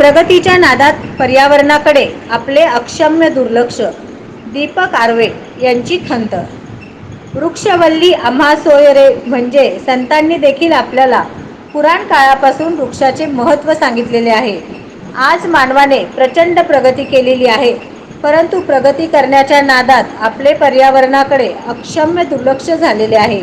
प्रगतीच्या नादात पर्यावरणाकडे आपले अक्षम्य दुर्लक्ष. दीपक आर्वे यांची खंत. वृक्षवल्ली आम्हा सोयरे म्हणजे संतांनी देखील आपल्याला पुराण काळापासून वृक्षाचे महत्त्व सांगितलेले आहे. आज मानवाने प्रचंड प्रगती केलेली आहे, परंतु प्रगती करण्याच्या नादात आपले पर्यावरणाकडे अक्षम्य दुर्लक्ष झालेले आहे,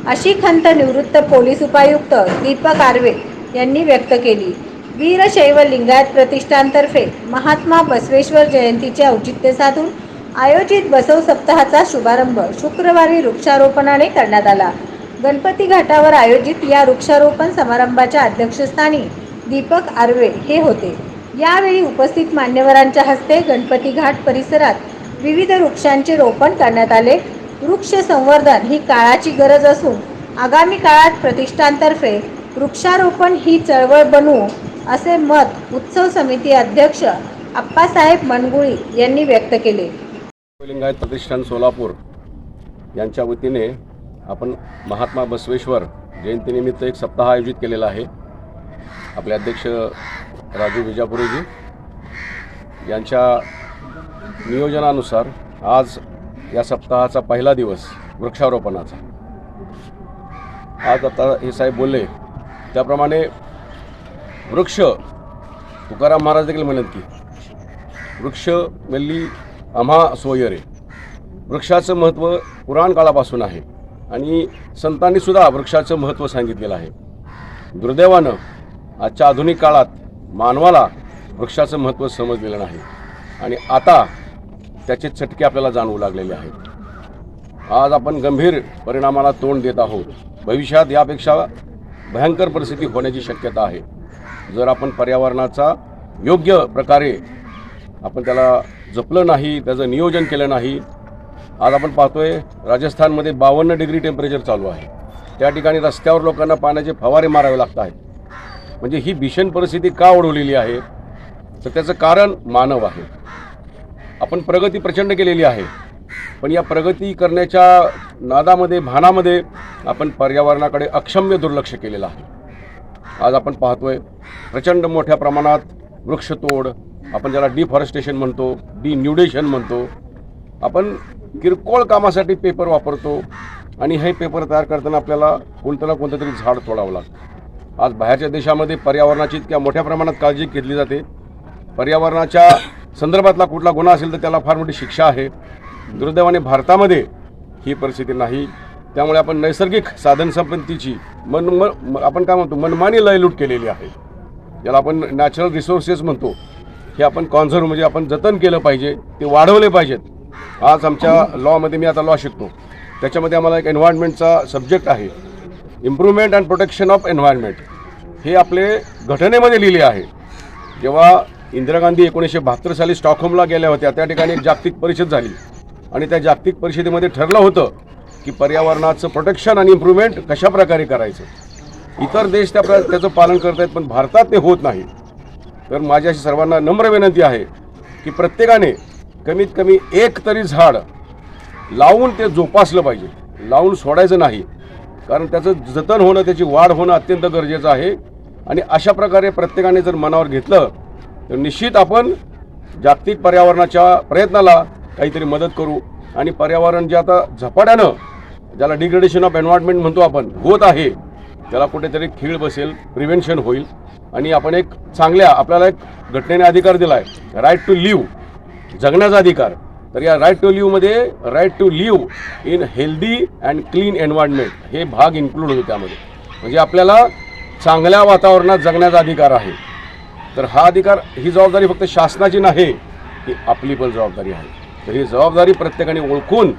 अशी खंत निवृत्त पोलीस उपायुक्त दीपक आर्वे यांनी व्यक्त केली. वीरशैव लिंगायत प्रतिष्ठानतर्फे महात्मा बसवेश्वर जयंतीचे औचित्य साधून आयोजित बसव सप्ताहाचा शुभारंभ शुक्रवारी वृक्षारोपणाने करण्यात आला. गणपती घाटावर आयोजित या वृक्षारोपण समारंभाच्या अध्यक्षस्थानी दीपक आर्वे हे होते. यावेळी उपस्थित मान्यवरांच्या हस्ते गणपती घाट परिसरात विविध वृक्षांचे रोपण करण्यात आले. वृक्ष संवर्धन ही काळाची गरज असून आगामी काळात प्रतिष्ठानतर्फे वृक्षारोपण ही चळवळ बनवू, असे मत उत्सव समिती अध्यक्ष आप्पासाहेब मनगुळी यांनी व्यक्त केले. लिंगायत प्रतिष्ठान सोलापूर यांच्या वतीने आपण महात्मा बसवेश्वर जयंतीनिमित्त एक सप्ताह आयोजित केलेला आहे. आपले अध्यक्ष राजू विजापुरेजी यांच्या नियोजनानुसार आज या सप्ताहाचा पहिला दिवस वृक्षारोपणाचा. आज आता हे साहेब बोलले त्याप्रमाणे वृक्ष, तुकाराम महाराज देखील म्हणत की वृक्षवल्ली आम्हा सोयरे. वृक्षाचं महत्त्व पुराण काळापासून आहे आणि संतांनी सुद्धा वृक्षाचं महत्त्व सांगितलेलं आहे. दुर्दैवानं आजच्या आधुनिक काळात मानवाला वृक्षाचं महत्त्व समजलेलं नाही आणि आता त्याचे चटके आपल्याला जाणवू लागलेले आहेत. आज आपण गंभीर परिणामाला तोंड देत आहोत. भविष्यात यापेक्षा भयंकर परिस्थिती होण्याची शक्यता आहे जर आपण पर्यावरणाचा योग्य प्रकारे आपण त्याला जपलं नाही, त्याचं नियोजन केलं नाही. आज आपण पाहतोय राजस्थानमध्ये 52 डिग्री टेम्परेचर चालू आहे. त्या ठिकाणी रस्त्यावर लोकांना पाण्याचे फवारे मारावे लागत आहेत. म्हणजे ही भीषण परिस्थिती का ओढवलेली आहे तर त्याचं कारण मानव आहे. आपण प्रगती प्रचंड केलेली आहे, पण या प्रगती करण्याच्या नादामध्ये भानामध्ये आपण पर्यावरणाकडे अक्षम्य दुर्लक्ष केलेलं आहे. आज आपण पाहतोय प्रचंड मोठ्या प्रमाणात वृक्षतोड, आपण ज्याला डिफॉरेस्टेशन म्हणतो, डिन्यूडेशन म्हणतो. आपण किरकोळ कामासाठी पेपर वापरतो आणि हे पेपर तयार करताना आपल्याला कोणतं ना कोणतं तरी झाड तोडावं लागतं. आज बाहेरच्या देशामध्ये पर्यावरणाची इतक्या मोठ्या प्रमाणात काळजी घेतली जाते. पर्यावरणाच्या संदर्भातला कुठला गुन्हा असेल तर त्याला फार मोठी शिक्षा आहे. दुर्दैवाने भारतामध्ये ही परिस्थिती नाही. त्यामुळे आपण नैसर्गिक साधनसंपत्तीची आपण काय म्हणतो मनमानी लयलूट केलेली आहे. ज्याला आपण नॅचरल रिसोर्सेस म्हणतो, हे आपण कॉन्झर्व म्हणजे आपण जतन केलं पाहिजे, ते वाढवले पाहिजेत. आज आमच्या लॉमध्ये, मी आता लॉ शिकतो, त्याच्यामध्ये आम्हाला एक एन्व्हायरमेंटचा सब्जेक्ट आहे, improvement and protection of environment. हे आपले घटनेमध्ये लिहिले आहे. जेव्हा इंदिरा गांधी 1972 साली स्टॉकहोमला गेल्या होत्या, त्या ठिकाणी एक जागतिक परिषद झाली आणि त्या जागतिक परिषदेमध्ये ठरलं होतं की पर्यावरणाचं प्रोटेक्शन आणि इम्प्रूव्हमेंट कशा प्रकारे करायचं. इतर देश त्याचं पालन करत आहेत, पण भारतात ते होत नाही. तर माझी अशी सर्वांना नम्र विनंती आहे की प्रत्येकाने कमीत कमी एक तरी झाड लावून ते जोपासलं पाहिजे, लावून सोडायचं नाही. कारण त्याचं जतन होणं, त्याची वाढ होणं अत्यंत गरजेचं आहे. आणि अशा प्रकारे प्रत्येकाने जर मनावर घेतलं तर निश्चित आपण जागतिक पर्यावरणाच्या प्रयत्नाला काहीतरी मदत करू. आणि पर्यावरण जे आता झपाट्यानं, ज्याला डिग्रेडेशन ऑफ एन्व्हायरमेंट म्हणतो आपण, होत आहे, त्याला कुठेतरी खीळ बसेल, प्रिव्हेन्शन होईल. आणि आपण एक चांगल्या, आपल्याला एक घटनेने अधिकार दिला आहे, राईट टू लिव्ह, जगण्याचा अधिकार. तर या राईट टू लिव्हमध्ये right to live in healthy and clean environment हे भाग इन्क्लूड होतो त्यामध्ये. म्हणजे आपल्याला चांगल्या वातावरणात जगण्याचा अधिकार आहे. तर हा अधिकार, ही जबाबदारी फक्त शासनाची नाही, ही आपली पण जबाबदारी आहे. तर ही जबाबदारी प्रत्येकाने ओळखून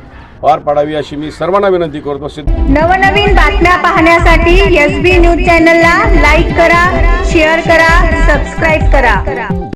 पार पाडावी अशी मी सर्वांना विनंती करतो. नवनवीन बातम्या पाहण्यासाठी SB न्यूज चॅनलला लाईक करा, शेअर करा, सबस्क्राईब करा.